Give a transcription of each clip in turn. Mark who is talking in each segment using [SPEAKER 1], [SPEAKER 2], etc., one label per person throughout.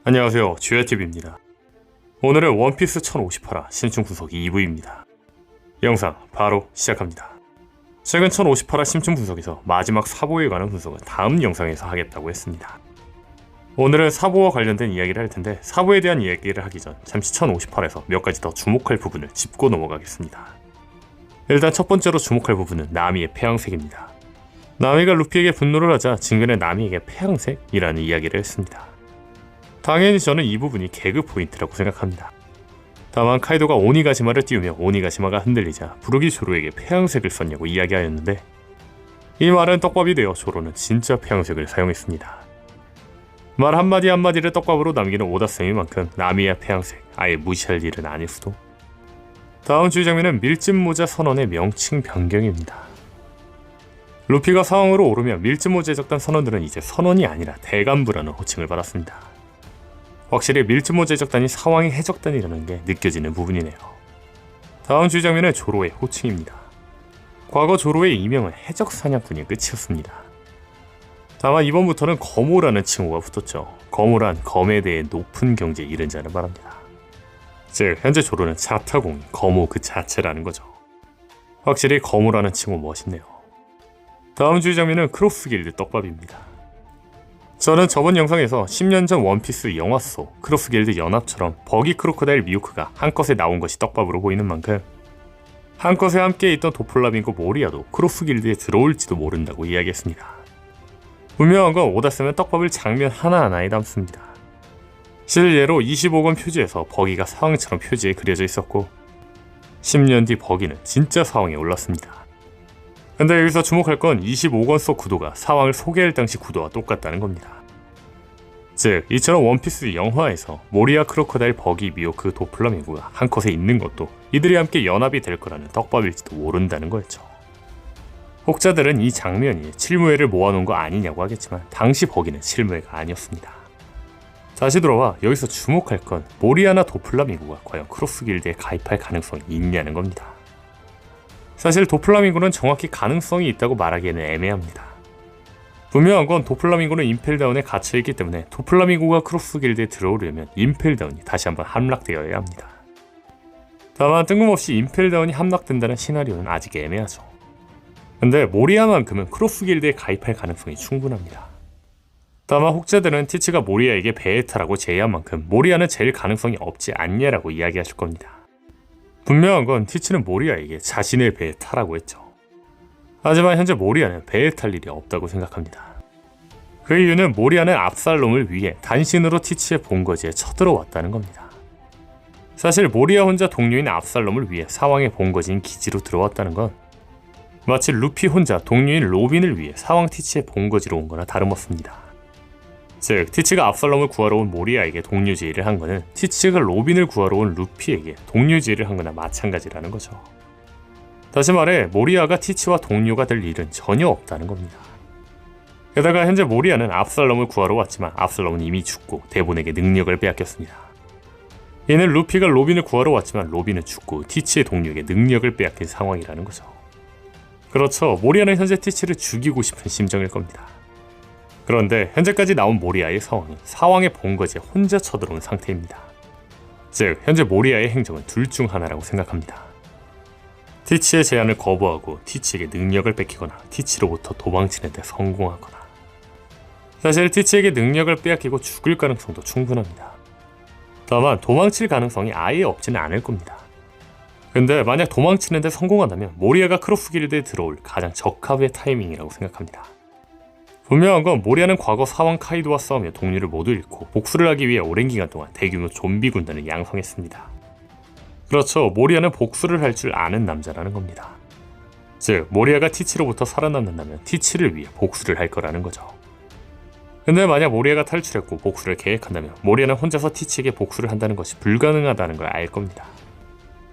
[SPEAKER 1] 안녕하세요, 쥐야TV입니다. 오늘은 원피스 1058화 심층 분석이 2부입니다. 영상 바로 시작합니다. 최근 1058화 심층 분석에서 마지막 사보에 관한 분석은 다음 영상에서 하겠다고 했습니다. 오늘은 사보와 관련된 이야기를 할 텐데 사보에 대한 이야기를 하기 전 잠시 1058에서 몇 가지 더 주목할 부분을 짚고 넘어가겠습니다. 일단 첫 번째로 주목할 부분은 나미의 폐양색입니다. 나미가 루피에게 분노를 하자 증변에 나미에게 폐양색이라는 이야기를 했습니다. 당연히 저는 이 부분이 개그 포인트라고 생각합니다. 다만 카이도가 오니가시마를 띄우며 오니가시마가 흔들리자 부르기 조로에게 폐양색을 썼냐고 이야기하였는데 이 말은 떡밥이 되어 조로는 진짜 폐양색을 사용했습니다. 말 한마디 한마디를 떡밥으로 남기는 오다쌤인 만큼 나미의 폐양색 아예 무시할 일은 아닐 수도. 다음 주의 장면은 밀짚모자 선언의 명칭 변경입니다. 루피가 상황으로 오르며 밀짚모자에 적던 선원들은 이제 선원이 아니라 대간부라는 호칭을 받았습니다. 확실히 밀짚모자 해적단이 사왕의 해적단이라는 게 느껴지는 부분이네요. 다음 주의 장면은 조로의 호칭입니다. 과거 조로의 이명은 해적사냥꾼이 끝이었습니다. 다만 이번부터는 거모라는 칭호가 붙었죠. 거모란 검에 대해 높은 경지에 이른 자를 말합니다. 즉 현재 조로는 자타공이 거모 그 자체라는 거죠. 확실히 거모라는 칭호 멋있네요. 다음 주의 장면은 크로스길드 떡밥입니다. 저는 저번 영상에서 10년 전 원피스 영화 속 크로스길드 연합처럼 버기 크로코다일 미호크가 한컷에 나온 것이 떡밥으로 보이는 만큼 한컷에 함께 있던 도플라밍고 모리아도 크로스길드에 들어올지도 모른다고 이야기했습니다. 분명한 건 오다쌤은 떡밥을 장면 하나하나에 담습니다. 실례로 25권 표지에서 버기가 사왕처럼 표지에 그려져 있었고 10년 뒤 버기는 진짜 사왕에 올랐습니다. 근데 여기서 주목할 건 25권 속 구도가 사왕을 소개할 당시 구도와 똑같다는 겁니다. 즉 이처럼 원피스 영화에서 모리아 크로코다일 버기 미호크 도플라밍고가 한 컷에 있는 것도 이들이 함께 연합이 될 거라는 떡밥일지도 모른다는 거였죠. 혹자들은 이 장면이 칠무회를 모아놓은 거 아니냐고 하겠지만 당시 버기는 칠무회가 아니었습니다. 다시 돌아와 여기서 주목할 건 모리아나 도플라밍고가 과연 크로스길드에 가입할 가능성이 있냐는 겁니다. 사실 도플라밍고는 정확히 가능성이 있다고 말하기에는 애매합니다. 분명한 건 도플라밍고는 임펠다운에 갇혀있기 때문에 도플라밍고가 크로스길드에 들어오려면 임펠다운이 다시 한번 함락되어야 합니다. 다만 뜬금없이 임펠다운이 함락된다는 시나리오는 아직 애매하죠. 근데 모리아만큼은 크로스길드에 가입할 가능성이 충분합니다. 다만 혹자들은 티치가 모리아에게 베에타라고 제의한 만큼 모리아는 제일 가능성이 없지 않냐라고 이야기하실 겁니다. 분명한 건 티치는 모리아에게 자신의 배에 타라고 했죠. 하지만 현재 모리아는 배에 탈 일이 없다고 생각합니다. 그 이유는 모리아는 압살롬을 위해 단신으로 티치의 본거지에 쳐들어왔다는 겁니다. 사실 모리아 혼자 동료인 압살롬을 위해 사왕의 본거지인 기지로 들어왔다는 건 마치 루피 혼자 동료인 로빈을 위해 사왕 티치의 본거지로 온 거나 다름없습니다. 즉 티치가 압살롬을 구하러 온 모리아에게 동료 제의를 한 거는 티치가 로빈을 구하러 온 루피에게 동료 제의를 한 거나 마찬가지라는 거죠. 다시 말해 모리아가 티치와 동료가 될 일은 전혀 없다는 겁니다. 게다가 현재 모리아는 압살롬을 구하러 왔지만 압살롬은 이미 죽고 대본에게 능력을 빼앗겼습니다. 이는 루피가 로빈을 구하러 왔지만 로빈은 죽고 티치의 동료에게 능력을 빼앗긴 상황이라는 거죠. 그렇죠. 모리아는 현재 티치를 죽이고 싶은 심정일 겁니다. 그런데 현재까지 나온 모리아의 상황은 사왕의 본거지에 혼자 쳐들어온 상태입니다. 즉 현재 모리아의 행정은 둘 중 하나라고 생각합니다. 티치의 제안을 거부하고 티치에게 능력을 뺏기거나 티치로부터 도망치는 데 성공하거나. 사실 티치에게 능력을 빼앗기고 죽을 가능성도 충분합니다. 다만 도망칠 가능성이 아예 없지는 않을 겁니다. 근데 만약 도망치는 데 성공한다면 모리아가 크로스길드에 들어올 가장 적합의 타이밍이라고 생각합니다. 분명한 건 모리아는 과거 사왕 카이도와 싸우며 동료를 모두 잃고 복수를 하기 위해 오랜 기간 동안 대규모 좀비 군단을 양성했습니다. 그렇죠. 모리아는 복수를 할 줄 아는 남자라는 겁니다. 즉 모리아가 티치로부터 살아남는다면 티치를 위해 복수를 할 거라는 거죠. 근데 만약 모리아가 탈출했고 복수를 계획한다면 모리아는 혼자서 티치에게 복수를 한다는 것이 불가능하다는 걸 알 겁니다.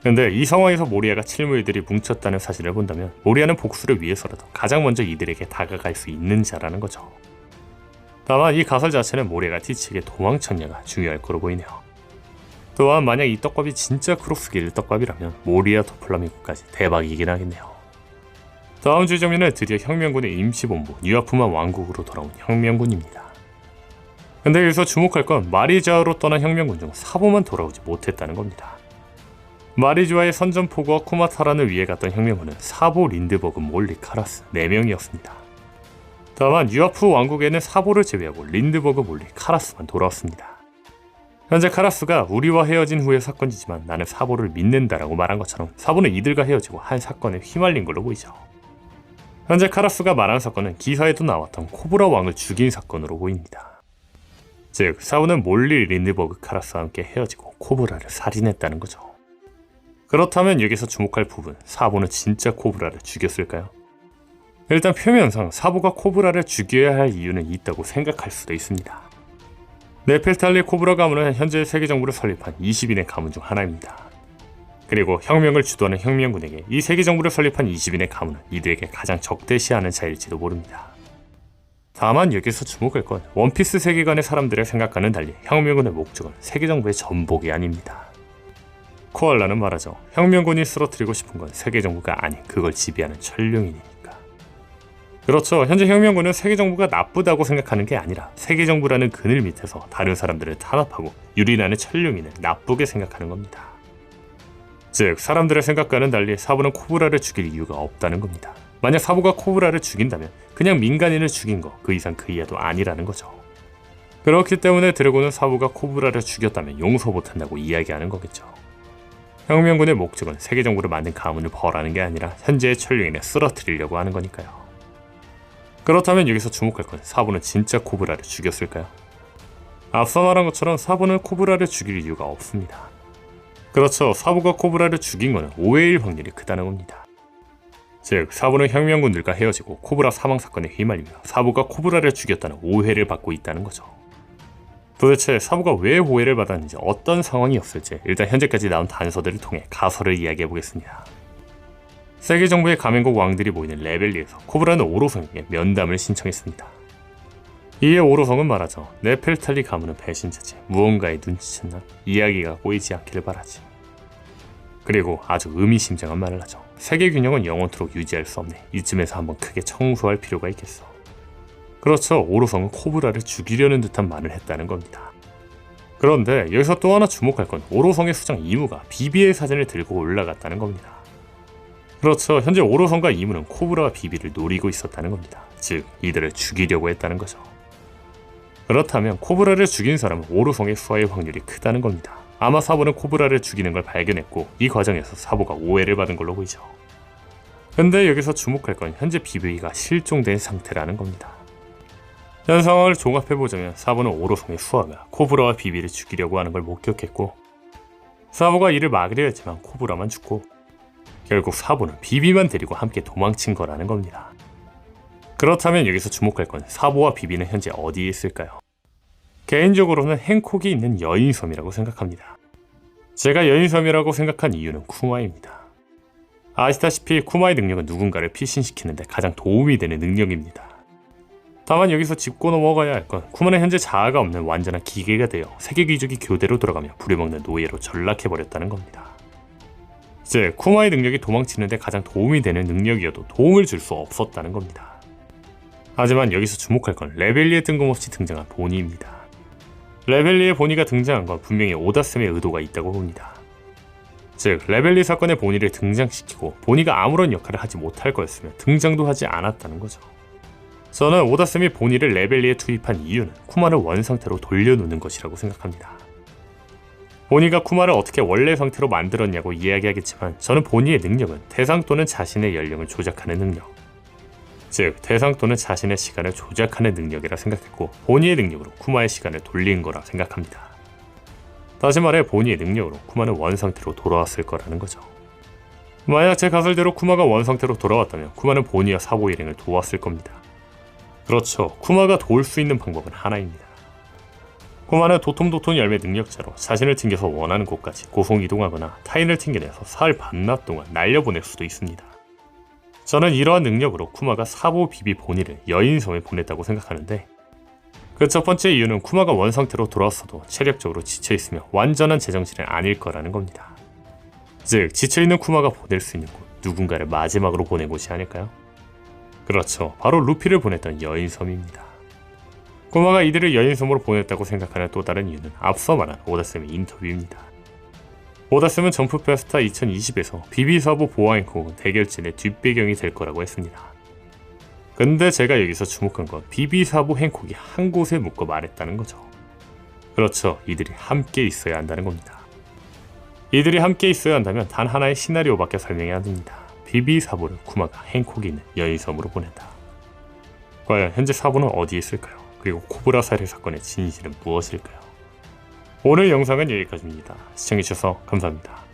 [SPEAKER 1] 근데 이 상황에서 모리아가 칠무이들이 뭉쳤다는 사실을 본다면 모리아는 복수를 위해서라도 가장 먼저 이들에게 다가갈 수 있는 자라는 거죠. 다만 이 가설 자체는 모리아가 티치에게 도망쳤냐가 중요할 거로 보이네요. 또한 만약 이 떡밥이 진짜 크로스길드 떡밥이라면 모리아 도플라밍고까지 대박이긴 하겠네요. 다음 주 장면은 드디어 혁명군의 임시본부 뉴아프마 왕국으로 돌아온 혁명군입니다. 근데 여기서 주목할 건 마리주아로 떠난 혁명군 중 사보만 돌아오지 못했다는 겁니다. 마리주아의 선전포고와 쿠마타란을 위해 갔던 혁명군은 사보, 린드버그, 몰리, 카라스 4명이었습니다. 다만 유아프 왕국에는 사보를 제외하고 린드버그, 몰리, 카라스만 돌아왔습니다. 현재 카라스가 우리와 헤어진 후의 사건이지만 나는 사보를 믿는다라고 말한 것처럼 사보는 이들과 헤어지고 한 사건에 휘말린 걸로 보이죠. 현재 카라스가 말한 사건은 기사에도 나왔던 코브라 왕을 죽인 사건으로 보입니다. 즉 사보는 몰리, 린드버그, 카라스와 함께 헤어지고 코브라를 살인했다는 거죠. 그렇다면 여기서 주목할 부분, 사보는 진짜 코브라를 죽였을까요? 일단 표면상 사보가 코브라를 죽여야 할 이유는 있다고 생각할 수도 있습니다. 네펠탈리 코브라 가문은 현재 세계 정부를 설립한 20인의 가문 중 하나입니다. 그리고 혁명을 주도하는 혁명군에게 이 세계 정부를 설립한 20인의 가문은 이들에게 가장 적대시하는 자일지도 모릅니다. 다만 여기서 주목할 건 원피스 세계관의 사람들의 생각과는 달리 혁명군의 목적은 세계 정부의 전복이 아닙니다. 코알라는 말하죠. 혁명군이 쓰러뜨리고 싶은 건 세계 정부가 아닌 그걸 지배하는 천룡이니까. 그렇죠. 현재 혁명군은 세계 정부가 나쁘다고 생각하는 게 아니라 세계 정부라는 그늘 밑에서 다른 사람들을 탄압하고 유린하는 천룡인을 나쁘게 생각하는 겁니다. 즉 사람들의 생각과는 달리 사보는 코브라를 죽일 이유가 없다는 겁니다. 만약 사보가 코브라를 죽인다면 그냥 민간인을 죽인 거 그 이상 그 이하도 아니라는 거죠. 그렇기 때문에 드래곤은 사보가 코브라를 죽였다면 용서 못한다고 이야기하는 거겠죠. 혁명군의 목적은 세계 정부를 만든 가문을 벌하는 게 아니라 현재의 천룡인을 쓰러뜨리려고 하는 거니까요. 그렇다면 여기서 주목할 건 사보는 진짜 코브라를 죽였을까요? 앞서 말한 것처럼 사보는 코브라를 죽일 이유가 없습니다. 그렇죠. 사보가 코브라를 죽인 것은 오해일 확률이 크다는 겁니다. 즉 사보는 혁명군들과 헤어지고 코브라 사망 사건에 휘말리며 사보가 코브라를 죽였다는 오해를 받고 있다는 거죠. 도대체 사보가 왜 오해를 받았는지 어떤 상황이었을지 일단 현재까지 나온 단서들을 통해 가설을 이야기해보겠습니다. 세계 정부의 가면국 왕들이 모이는 레벨리에서 코브라는 오로성에게 면담을 신청했습니다. 이에 오로성은 말하죠. 네펠탈리 가문은 배신자지. 무언가에 눈치챘나? 이야기가 꼬이지 않기를 바라지. 그리고 아주 의미심장한 말을 하죠. 세계 균형은 영원토록 유지할 수 없네. 이쯤에서 한번 크게 청소할 필요가 있겠어. 그렇죠. 오로성은 코브라를 죽이려는 듯한 말을 했다는 겁니다. 그런데 여기서 또 하나 주목할 건 오로성의 수장 이무가 비비의 사진을 들고 올라갔다는 겁니다. 그렇죠. 현재 오로성과 이무는 코브라와 비비를 노리고 있었다는 겁니다. 즉 이들을 죽이려고 했다는 거죠. 그렇다면 코브라를 죽인 사람은 오로성의 수하의 확률이 크다는 겁니다. 아마 사보는 코브라를 죽이는 걸 발견했고 이 과정에서 사보가 오해를 받은 걸로 보이죠. 근데 여기서 주목할 건 현재 비비가 실종된 상태라는 겁니다. 현 상황을 종합해보자면 사보는 오로성의 수하가 코브라와 비비를 죽이려고 하는 걸 목격했고 사보가 이를 막으려 했지만 코브라만 죽고 결국 사보는 비비만 데리고 함께 도망친 거라는 겁니다. 그렇다면 여기서 주목할 건 사보와 비비는 현재 어디에 있을까요? 개인적으로는 행콕이 있는 여인섬이라고 생각합니다. 제가 여인섬이라고 생각한 이유는 쿠마입니다. 아시다시피 쿠마의 능력은 누군가를 피신시키는데 가장 도움이 되는 능력입니다. 다만 여기서 짚고 넘어가야 할 건 쿠마는 현재 자아가 없는 완전한 기계가 되어 세계 귀족이 교대로 돌아가며 부려먹는 노예로 전락해버렸다는 겁니다. 즉 쿠마의 능력이 도망치는데 가장 도움이 되는 능력이어도 도움을 줄 수 없었다는 겁니다. 하지만 여기서 주목할 건 레벨리에 뜬금없이 등장한 보니입니다. 레벨리의 보니가 등장한 건 분명히 오다쌤의 의도가 있다고 봅니다. 즉 레벨리 사건의 보니를 등장시키고 보니가 아무런 역할을 하지 못할 거였으면 등장도 하지 않았다는 거죠. 저는 오다쌤이 보니를 레벨리에 투입한 이유는 쿠마를 원상태로 돌려놓는 것이라고 생각합니다. 보니가 쿠마를 어떻게 원래 상태로 만들었냐고 이야기하겠지만 저는 보니의 능력은 대상 또는 자신의 연령을 조작하는 능력, 즉 대상 또는 자신의 시간을 조작하는 능력이라 생각했고 보니의 능력으로 쿠마의 시간을 돌린 거라 생각합니다. 다시 말해 보니의 능력으로 쿠마는 원상태로 돌아왔을 거라는 거죠. 만약 제 가설대로 쿠마가 원상태로 돌아왔다면 쿠마는 보니와 사보 일행을 도왔을 겁니다. 그렇죠. 쿠마가 도울 수 있는 방법은 하나입니다. 쿠마는 도톰도톰 열매 능력자로 자신을 튕겨서 원하는 곳까지 고속 이동하거나 타인을 튕겨내서 사흘 반낮 동안 날려보낼 수도 있습니다. 저는 이러한 능력으로 쿠마가 사보 비비 보니를 여인섬에 보냈다고 생각하는데 그 첫 번째 이유는 쿠마가 원상태로 돌아왔어도 체력적으로 지쳐있으며 완전한 제정신은 아닐 거라는 겁니다. 즉 지쳐있는 쿠마가 보낼 수 있는 곳, 누군가를 마지막으로 보낸 곳이 아닐까요? 그렇죠. 바로 루피를 보냈던 여인섬입니다. 꼬마가 이들을 여인섬으로 보냈다고 생각하는 또 다른 이유는 앞서 말한 오다쌤의 인터뷰입니다. 오다쌤은 점프페스타 2020에서 비비사보 보아행콕은 대결진의 뒷배경이 될 거라고 했습니다. 근데 제가 여기서 주목한 건 비비사보 행콕이 한 곳에 묶어 말했다는 거죠. 그렇죠. 이들이 함께 있어야 한다는 겁니다. 이들이 함께 있어야 한다면 단 하나의 시나리오밖에 설명이 안 됩니다. 비비사보를 쿠마가 행콕이 있는 여인섬으로 보낸다. 과연 현재 사보는 어디에 있을까요? 그리고 코브라 살해 사건의 진실은 무엇일까요? 오늘 영상은 여기까지입니다. 시청해주셔서 감사합니다.